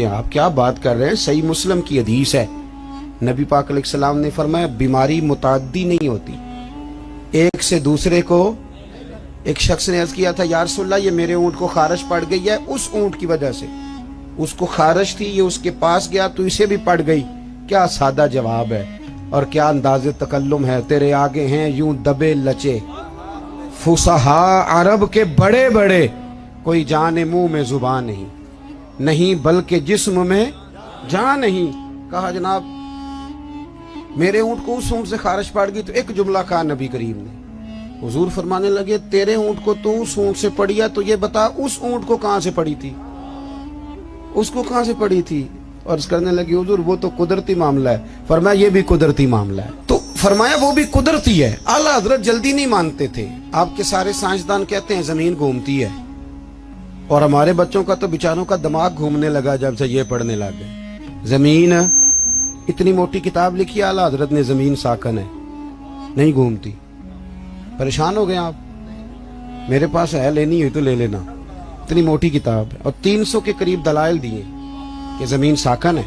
آپ کیا بات کر رہے ہیں؟ صحیح مسلم کی حدیث ہے، نبی پاک علیہ السلام نے فرمایا بیماری متعدی نہیں ہوتی، ایک سے دوسرے کو۔ ایک شخص نے عرض کیا تھا یا رسول اللہ یہ میرے اونٹ کو خارش پڑ گئی ہے اس اونٹ کی وجہ سے، اس کو خارش تھی، یہ اس کے پاس گیا تو اسے بھی پڑ گئی۔ کیا سادہ جواب ہے اور کیا انداز تکلم ہے! تیرے آگے ہیں یوں دبے لچے فصحاء عرب کے بڑے بڑے، کوئی جان منہ میں زبان نہیں بلکہ جسم میں جان نہیں۔ کہا جناب میرے اونٹ کو اس اونٹ سے خارش پڑ گئی، تو ایک جملہ کہا نبی کریم نے۔ حضور فرمانے لگے تیرے اونٹ کو تو اس اونٹ سے پڑی ہے، تو یہ بتا اس اونٹ کو کہاں سے پڑی تھی، اس کو کہاں سے پڑی تھی؟ اور اس کرنے لگی حضور وہ تو قدرتی معاملہ ہے۔ فرمایا یہ بھی قدرتی معاملہ ہے، تو فرمایا وہ بھی قدرتی ہے۔ اعلیٰ حضرت جلدی نہیں مانتے تھے۔ آپ کے سارے سائنسدان کہتے ہیں زمین گھومتی ہے، اور ہمارے بچوں کا تو بیچاروں کا دماغ گھومنے لگا جب سے یہ پڑھنے لگ گئے۔ زمین اتنی موٹی کتاب لکھی اعلیٰ حضرت نے، زمین ساکن ہے نہیں گھومتی۔ پریشان ہو گئے آپ؟ میرے پاس ہے، لینی ہوئی تو لے لینا، اتنی موٹی کتاب ہے، اور 300 کے قریب دلائل دیے کہ زمین ساکن ہے۔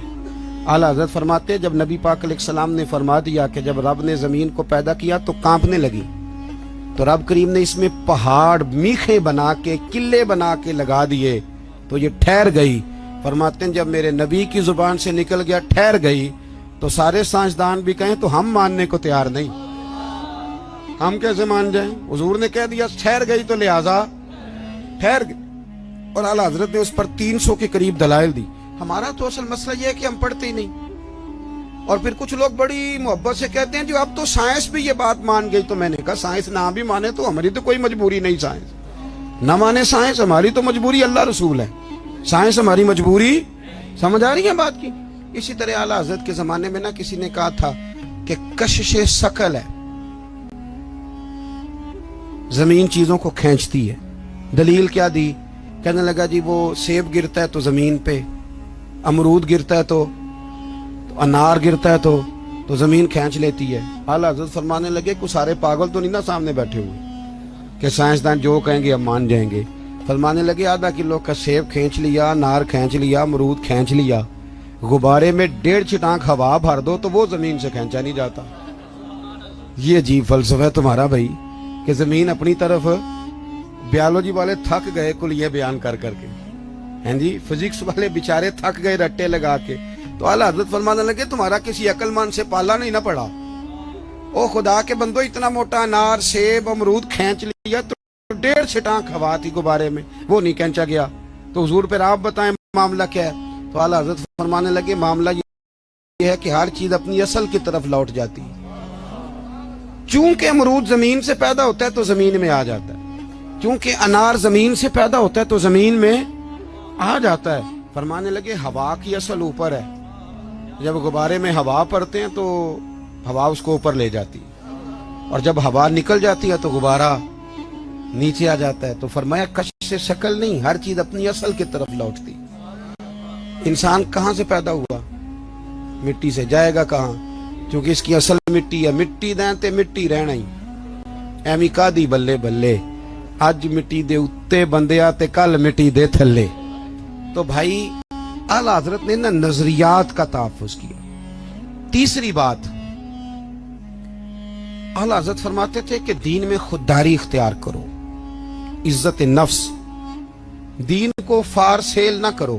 اعلیٰ حضرت فرماتے جب نبی پاک علیہ السلام نے فرما دیا کہ جب رب نے زمین کو پیدا کیا تو کانپنے لگی، تو رب کریم نے اس میں پہاڑ میخیں بنا کے قلعے بنا کے لگا دیے تو یہ ٹھہر گئی۔ فرماتے ہیں جب میرے نبی کی زبان سے نکل گیا ٹھہر گئی، تو سارے سائنسدان بھی کہیں تو ہم ماننے کو تیار نہیں، ہم کیسے مان جائیں؟ حضور نے کہہ دیا ٹھہر گئی تو لہذا ٹھہر گئی، اور اعلیٰ حضرت نے اس پر 300 کے قریب دلائل دی۔ ہمارا تو اصل مسئلہ یہ ہے کہ ہم پڑھتے ہی نہیں، اور پھر کچھ لوگ بڑی محبت سے کہتے ہیں جو اب تو سائنس بھی یہ بات مان گئی۔ تو میں نے کہا سائنس نہ بھی مانے تو ہماری تو کوئی مجبوری نہیں، سائنس نہ مانے سائنس ہماری تو مجبوری اللہ رسول ہے، سائنس ہماری مجبوری۔ سمجھ آ رہی ہے بات کی؟ اسی طرح اعلیٰ حضرت کے زمانے میں نا کسی نے کہا تھا کہ کشش ثقل ہے، زمین چیزوں کو کھینچتی ہے۔ دلیل کیا دی؟ کہنے لگا جی وہ سیب گرتا ہے تو زمین پہ، امرود گرتا ہے تو انار گرتا ہے تو زمین کھینچ لیتی ہے۔ اعلیٰ حضرت فرمانے لگے کوئی سارے پاگل تو نہیں نا سامنے بیٹھے ہوئے کہ سائنسدان جو کہیں گے ہم مان جائیں گے۔ فرمانے لگے آدھا کلو کا سیب کھینچ لیا، انار کھینچ لیا، امرود کھینچ لیا، غبارے میں 1.5 چھٹانک ہوا بھر دو تو وہ زمین سے کھینچا نہیں جاتا۔ یہ عجیب فلسفہ ہے تمہارا بھائی کہ زمین اپنی طرف، بیالوجی والے تھک گئے کل یہ بیان کر کے، ہیں جی فزکس والے بیچارے تھک گئے رٹے لگا کے۔ تو اعلیٰ حضرت فرمانے لگے تمہارا کسی عقل مند سے پالا نہیں نہ پڑا، او خدا کے بندو اتنا موٹا انار سیب امرود کھینچ لیا تو 1.5 چھٹانک ہوا تھی غبارے میں، وہ نہیں کھینچا گیا۔ تو حضور پھر آپ بتائیں معاملہ کیا ہے؟ تو اعلیٰ حضرت فرمانے لگے معاملہ یہ ہے کہ ہر چیز اپنی اصل کی طرف لوٹ جاتی ہے۔ چونکہ امرود زمین سے پیدا ہوتا ہے تو زمین میں آ جاتا ہے، چونکہ انار زمین سے پیدا ہوتا ہے تو زمین میں آ جاتا ہے۔ فرمانے لگے ہوا کی اصل اوپر ہے، جب غبارے میں ہوا پڑتے ہیں تو ہوا اس کو اوپر لے جاتی ہے، اور جب ہوا نکل جاتی ہے تو غبارہ نیچے آ جاتا ہے۔ تو فرمایا کشش سے شکل نہیں، ہر چیز اپنی اصل کی طرف لوٹتی۔ انسان کہاں سے پیدا ہوا؟ مٹی سے، جائے گا کہاں؟ کیونکہ اس کی اصل مٹی ہے، مٹی دیں تے مٹی رہنا ہی۔ ایویں کا دی بلے بلے، اج مٹی دے اتے بندیا تے کل مٹی دے تھلے۔ تو بھائی اعلیٰ حضرت نے نظریات کا تحفظ کیا۔ تیسری بات، اعلیٰ حضرت فرماتے تھے کہ دین میں خودداری اختیار کرو، عزت نفس، دین کو فار سیل نہ کرو۔